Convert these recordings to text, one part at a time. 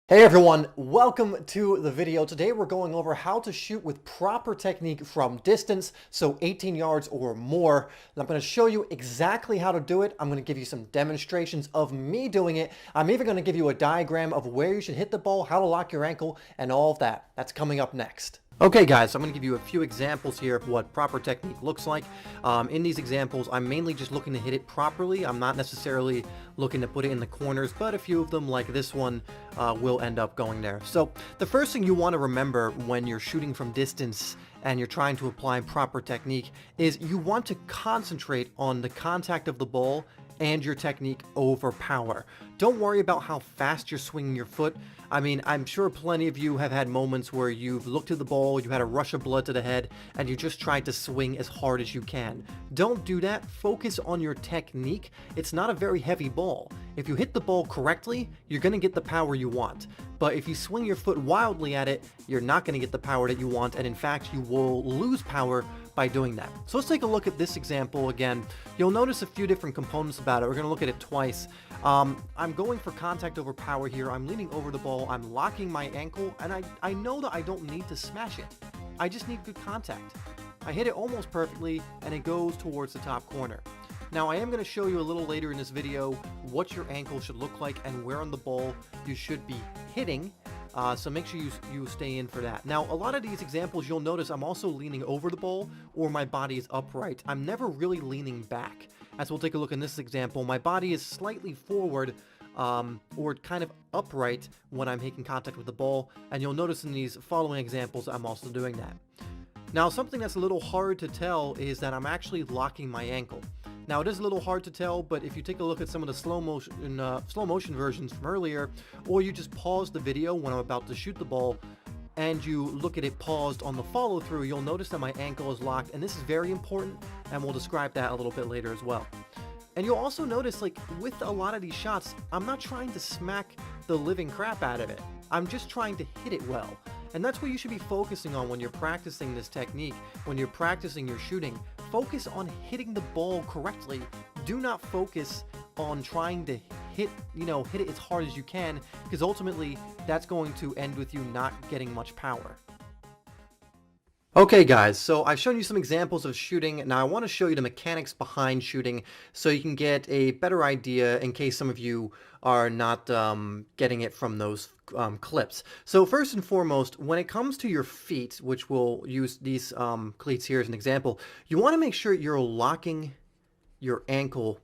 Hey everyone, welcome to the video. Today we're going over how to shoot with proper technique from distance, so 18 yards or more. And I'm going to show you exactly how to do it. I'm going to give you some demonstrations of me doing it. I'm even going to give you a diagram of where you should hit the ball, how to lock your ankle, and all of that. That's coming up next. Okay guys, so I'm going to give you a few examples here of what proper technique looks like. In these examples, I'm mainly just looking to hit it properly. I'm not necessarily looking to put it in the corners, but a few of them, like this one, will end up going there. So the first thing you want to remember when you're shooting from distance and you're trying to apply proper technique is you want to concentrate on the contact of the ball and your technique over power. Don't worry about how fast you're swinging your foot. I mean, I'm sure plenty of you have had moments where you've looked at the ball, you had a rush of blood to the head, and you just tried to swing as hard as you can. Don't do that. Focus on your technique. It's not a very heavy ball. If you hit the ball correctly, you're going to get the power you want. But if you swing your foot wildly at it, you're not going to get the power that you want, and in fact, you will lose power by doing that. So let's take a look at this example again. You'll notice a few different components about it. We're going to look at it twice. I'm going for contact over power here. I'm leaning over the ball. I'm locking my ankle, and I know that I don't need to smash it. I just need good contact. I hit it almost perfectly, and it goes towards the top corner. Now, I am going to show you a little later in this video what your ankle should look like and where on the ball you should be hitting. So make sure you stay in for that. Now, a lot of these examples, you'll notice I'm also leaning over the ball or my body is upright. I'm never really leaning back. As we'll take a look in this example, my body is slightly forward or kind of upright when I'm making contact with the ball. And you'll notice in these following examples, I'm also doing that. Now, something that's a little hard to tell is that I'm actually locking my ankle. Now, it is a little hard to tell, but if you take a look at some of the slow motion versions from earlier, or you just pause the video when I'm about to shoot the ball, and you look at it paused on the follow through, you'll notice that my ankle is locked, and this is very important, and we'll describe that a little bit later as well. And you'll also notice, like, with a lot of these shots, I'm not trying to smack the living crap out of it. I'm just trying to hit it well. And that's what you should be focusing on when you're practicing this technique, when you're practicing your shooting. Focus on hitting the ball correctly. Do not focus on trying to hit it as hard as you can, because ultimately that's going to end with you not getting much power. Okay guys, so I've shown you some examples of shooting. Now I want to show you the mechanics behind shooting so you can get a better idea in case some of you are not getting it from those clips. So first and foremost, when it comes to your feet, which we'll use these cleats here as an example, you want to make sure you're locking your ankle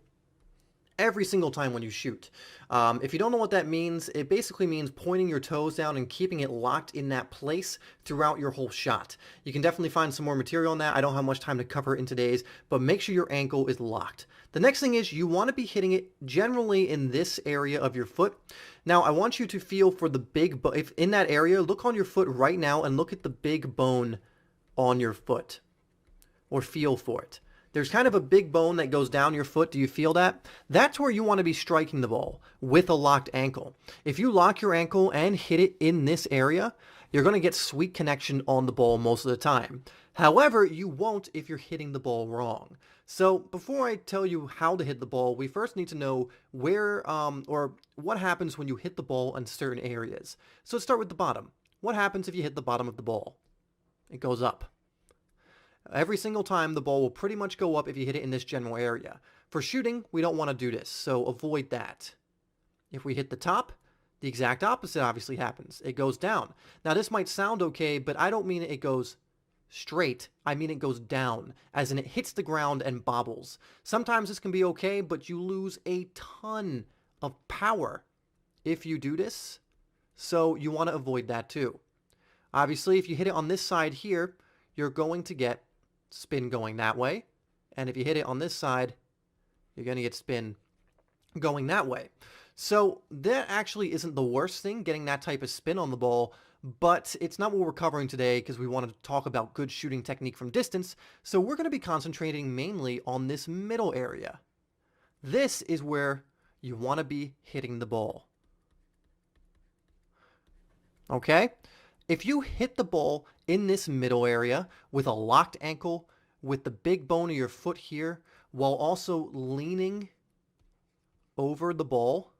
every single time when you shoot. If you don't know what that means, it basically means pointing your toes down and keeping it locked in that place throughout your whole shot. You can definitely find some more material on that. I don't have much time to cover it in today's, but make sure your ankle is locked. The next thing is you want to be hitting it generally in this area of your foot. Now, I want you to feel for the big bone. If in that area, look on your foot right now and look at the big bone on your foot, or feel for it. There's kind of a big bone that goes down your foot. Do you feel that? That's where you want to be striking the ball with a locked ankle. If you lock your ankle and hit it in this area, you're going to get sweet connection on the ball most of the time. However, you won't if you're hitting the ball wrong. So before I tell you how to hit the ball, we first need to know where or what happens when you hit the ball in certain areas. So let's start with the bottom. What happens if you hit the bottom of the ball? It goes up. Every single time the ball will pretty much go up if you hit it in this general area. For shooting, we don't want to do this, so avoid that. If we hit the top, the exact opposite obviously happens. It goes down. Now this might sound okay, but I don't mean it goes straight. I mean it goes down, as in it hits the ground and bobbles. Sometimes this can be okay, but you lose a ton of power if you do this, so you want to avoid that too. Obviously, if you hit it on this side here, you're going to get spin going that way. And if you hit it on this side, you're going to get spin going that way. So that actually isn't the worst thing, getting that type of spin on the ball, but it's not what we're covering today because we wanted to talk about good shooting technique from distance. So we're going to be concentrating mainly on this middle area. This is where you want to be hitting the ball. Okay? If you hit the ball in this middle area with a locked ankle, with the big bone of your foot here, while also leaning over the ball,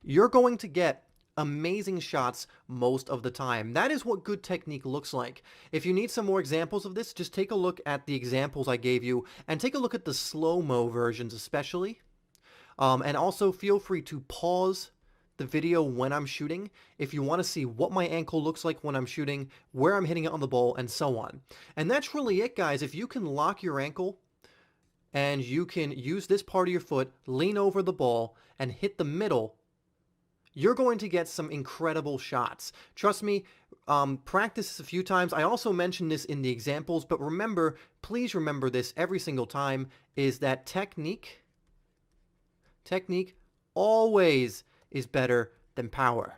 you're going to get amazing shots most of the time. That is what good technique looks like. If you need some more examples of this, just take a look at the examples I gave you and take a look at the slow-mo versions especially. And also feel free to pause the video when I'm shooting if you want to see what my ankle looks like when I'm shooting, where I'm hitting it on the ball, and so on. And that's really it, guys. If you can lock your ankle and you can use this part of your foot, lean over the ball, and hit the middle, you're going to get some incredible shots. Trust me, practice this a few times. I also mentioned this in the examples, but remember, please remember this every single time, is that technique always is better than power.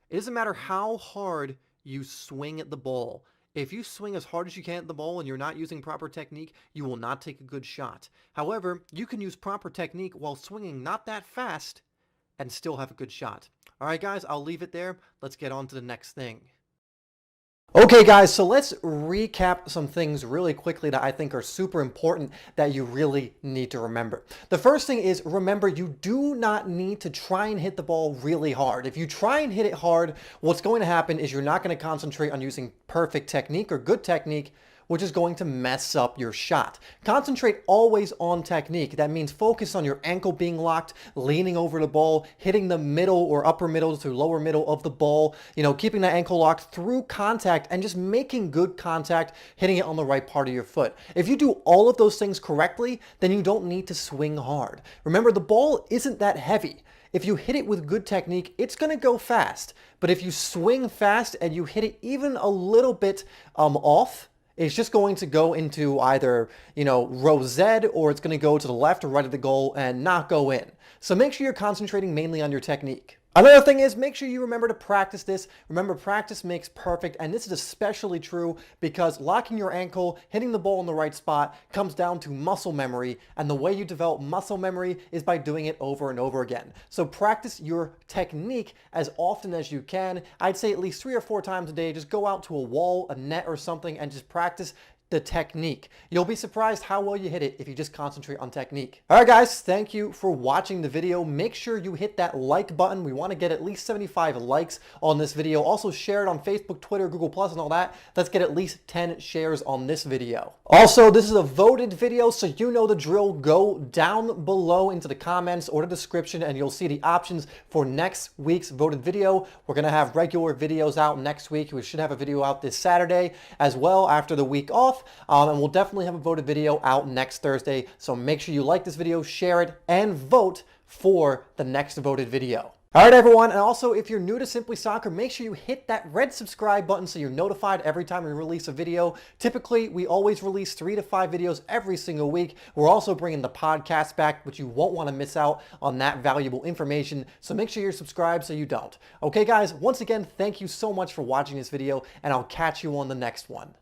It doesn't matter how hard you swing at the ball. If you swing as hard as you can at the ball and you're not using proper technique, you will not take a good shot. However, you can use proper technique while swinging not that fast and still have a good shot. All right, guys, I'll leave it there. Let's get on to the next thing. Okay, guys, so let's recap some things really quickly that I think are super important that you really need to remember. The first thing is, remember, you do not need to try and hit the ball really hard. If you try and hit it hard, what's going to happen is you're not going to concentrate on using perfect technique or good technique, which is going to mess up your shot. Concentrate always on technique. That means focus on your ankle being locked, leaning over the ball, hitting the middle or upper middle to lower middle of the ball, keeping that ankle locked through contact and just making good contact, hitting it on the right part of your foot. If you do all of those things correctly, then you don't need to swing hard. Remember, the ball isn't that heavy. If you hit it with good technique, it's going to go fast. But if you swing fast and you hit it even a little bit off, it's just going to go into either, row Z, or it's going to go to the left or right of the goal and not go in. So make sure you're concentrating mainly on your technique. Another thing is, make sure you remember to practice this. Remember, practice makes perfect, and this is especially true because locking your ankle, hitting the ball in the right spot comes down to muscle memory, and the way you develop muscle memory is by doing it over and over again. So practice your technique as often as you can. I'd say at least 3 or 4 times a day. Just go out to a wall, a net or something, and just practice the technique. You'll be surprised how well you hit it if you just concentrate on technique. All right, guys, thank you for watching the video. Make sure you hit that like button. We want to get at least 75 likes on this video. Also share it on Facebook, Twitter, Google+, and all that. Let's get at least 10 shares on this video. Also, this is a voted video, so you know the drill. Go down below into the comments or the description, and you'll see the options for next week's voted video. We're going to have regular videos out next week. We should have a video out this Saturday as well after the week off. And we'll definitely have a voted video out next Thursday. So make sure you like this video, share it, and vote for the next voted video. All right, everyone. And also, if you're new to Simply Soccer, make sure you hit that red subscribe button so you're notified every time we release a video. Typically, we always release 3 to 5 videos every single week. We're also bringing the podcast back, but you won't want to miss out on that valuable information. So make sure you're subscribed so you don't. Okay, guys, once again, thank you so much for watching this video, and I'll catch you on the next one.